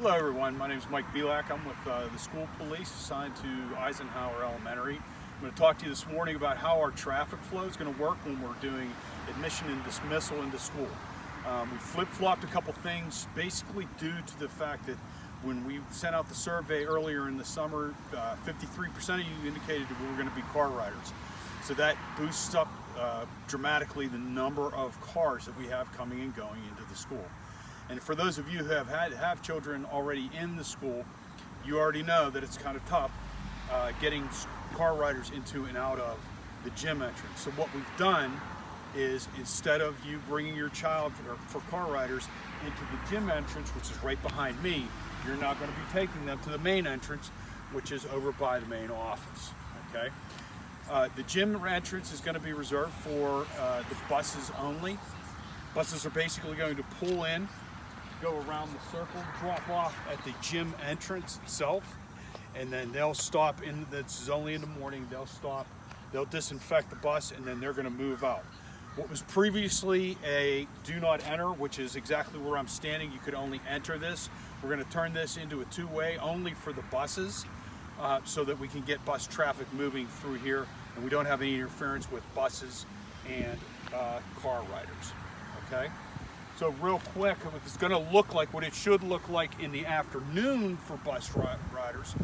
Hello everyone, my name is Mike Belak. I'm with the school police assigned to Eisenhower Elementary. I'm going to talk to you this morning about how our traffic flow is going to work when we're doing admission and dismissal into school. We flip-flopped a couple things basically due to the fact that when we sent out the survey earlier in the summer, 53% of you indicated that we were going to be car riders. So that boosts up dramatically the number of cars that we have coming and going into the school. And for those of you who have children already in the school, you already know that it's kind of tough getting car riders into and out of the gym entrance. So what we've done is, instead of you bringing your child for car riders into the gym entrance, which is right behind me, you're now going to be taking them to the main entrance, which is over by the main office. Okay. The gym entrance is going to be reserved for the buses only. Buses are basically going to pull in, go around the circle, drop off at the gym entrance itself, and then they'll stop in. This is only in the morning. They'll stop, they'll disinfect the bus, and then they're going to move out. What was previously a do not enter, which is exactly where I'm standing, you could only enter this. We're going to turn this into a two-way only for the buses, so that we can get bus traffic moving through here, and we don't have any interference with buses and car riders. Okay. So real quick, it's going to look like what it should look like in the afternoon for bus riders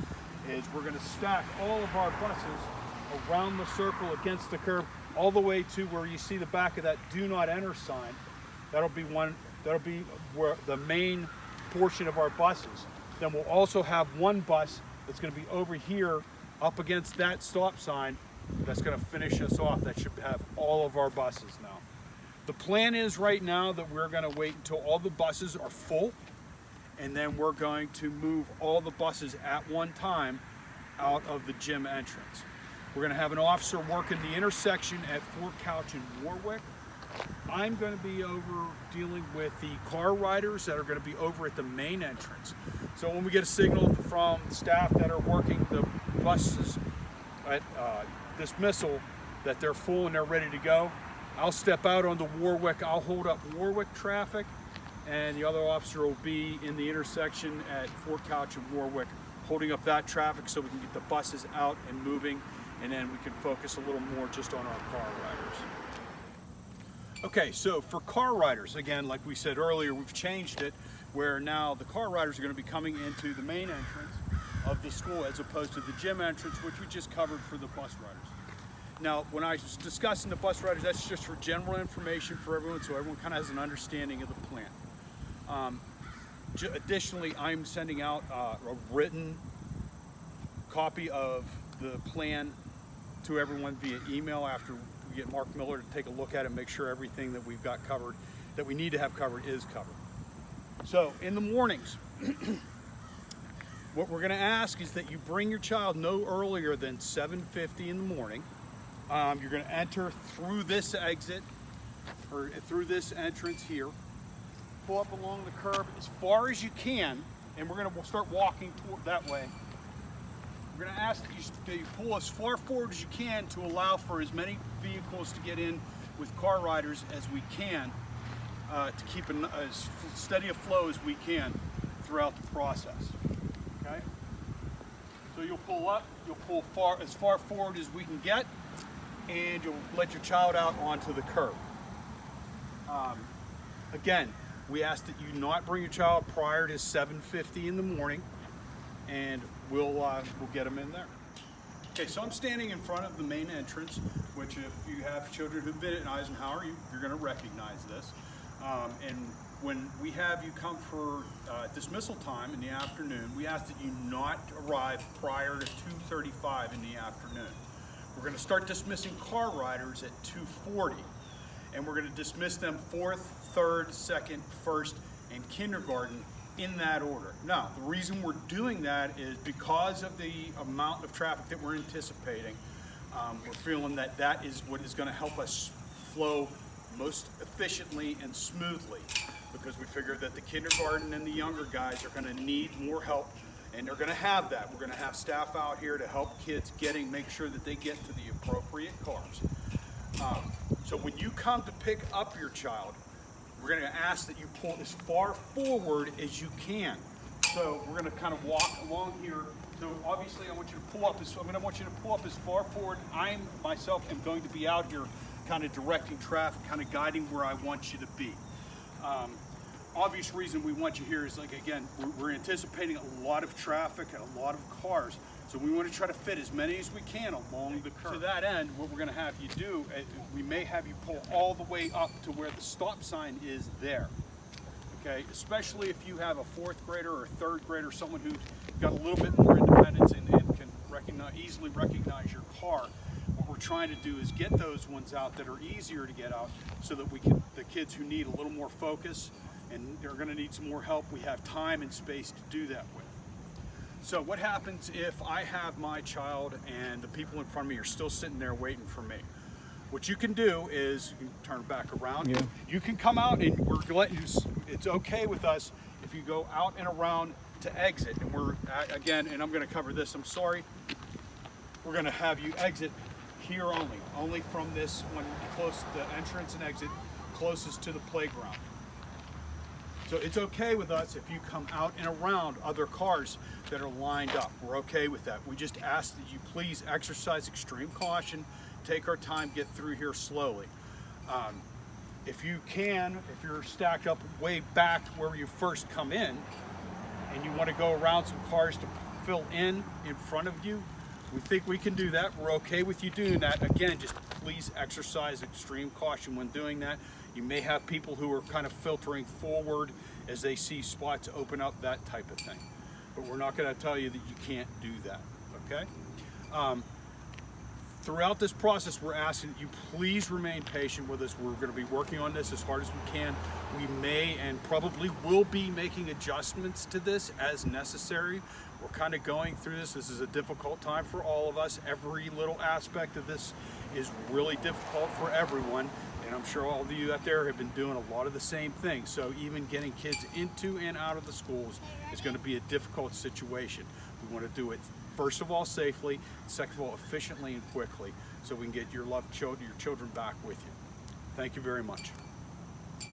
is we're going to stack all of our buses around the circle against the curb all the way to where you see the back of that do not enter sign. That'll be where the main portion of our buses. Then we'll also have one bus that's going to be over here up against that stop sign that's going to finish us off. That should have all of our buses now. The plan is right now that we're going to wait until all the buses are full, and then we're going to move all the buses at one time out of the gym entrance. We're going to have an officer working the intersection at Fort Couch and Warwick. I'm going to be over dealing with the car riders that are going to be over at the main entrance. So when we get a signal from staff that are working the buses at dismissal that they're full and they're ready to go, I'll step out onto Warwick. I'll hold up Warwick traffic, and the other officer will be in the intersection at Fort Couch and Warwick, holding up that traffic so we can get the buses out and moving, and then we can focus a little more just on our car riders. Okay, so for car riders, again, like we said earlier, we've changed it where now the car riders are going to be coming into the main entrance of the school as opposed to the gym entrance, which we just covered for the bus riders. Now, when I was discussing the bus riders, that's just for general information for everyone, so everyone kind of has an understanding of the plan. Additionally, I'm sending out a written copy of the plan to everyone via email after we get Mark Miller to take a look at it and make sure everything that we've got covered, that we need to have covered, is covered. So, in the mornings, what we're going to ask is that you bring your child no earlier than 7:50 in the morning. You're going to enter through this exit, or through this entrance here. Pull up along the curb as far as you can, and we're going to start walking toward that way. We're going to ask that you pull as far forward as you can to allow for as many vehicles to get in with car riders as we can, to keep as steady a flow as we can throughout the process. Okay? So you'll pull up, you'll pull as far forward as we can get, and you'll let your child out onto the curb. Again, we ask that you not bring your child prior to 7:50 in the morning, and we'll get them in there. Okay, so I'm standing in front of the main entrance, which if you have children who've been at Eisenhower, you're going to recognize this. And when we have you come for dismissal time in the afternoon, we ask that you not arrive prior to 2:35 in the afternoon. We're going to start dismissing car riders at 2:40, and we're going to dismiss them 4th, 3rd, 2nd, 1st, and kindergarten in that order. Now, the reason we're doing that is because of the amount of traffic that we're anticipating. We're feeling that that is what is going to help us flow most efficiently and smoothly, because we figure that the kindergarten and the younger guys are going to need more help, and they're going to have that. We're going to have staff out here to help kids make sure that they get to the appropriate cars. So when you come to pick up your child, we're going to ask that you pull as far forward as you can So we're going to kind of walk along here. So obviously I want you to pull up as, far forward. I myself am going to be out here kind of directing traffic, kind of guiding where I want you to be. Obvious reason we want you here is, like, again, we're anticipating a lot of traffic and a lot of cars. So we want to try to fit as many as we can along the curb. To that end, what we're going to have you do, we may have you pull all the way up to where the stop sign is there. Okay, especially if you have a fourth grader or a third grader, someone who's got a little bit more independence and can easily recognize your car. What we're trying to do is get those ones out that are easier to get out, so that the kids who need a little more focus and they're going to need some more help, we have time and space to do that with. So what happens if I have my child and the people in front of me are still sitting there waiting for me? What you can do is, you can turn back around. Yeah. You can come out, and we're letting you, it's okay with us if you go out and around to exit. And we're, again, and I'm going to cover this, I'm sorry. We're going to have you exit here only from this one, close the entrance and exit closest to the playground. So it's okay with us if you come out and around other cars that are lined up. We're okay with that. We just ask that you please exercise extreme caution, take our time, get through here slowly. If you can, if you're stacked up way back where you first come in and you want to go around some cars to fill in front of you, we think we can do that. We're okay with you doing that. Again, just please exercise extreme caution when doing that. You may have people who are kind of filtering forward as they see spots open up, that type of thing. But we're not going to tell you that you can't do that, okay? Throughout this process, we're asking that you please remain patient with us. We're going to be working on this as hard as we can. We may and probably will be making adjustments to this as necessary. We're kind of going through this. This is a difficult time for all of us. Every little aspect of this is really difficult for everyone. And I'm sure all of you out there have been doing a lot of the same things. So even getting kids into and out of the schools is going to be a difficult situation. We want to do it, first of all, safely, second of all, efficiently and quickly, so we can get your children back with you. Thank you very much.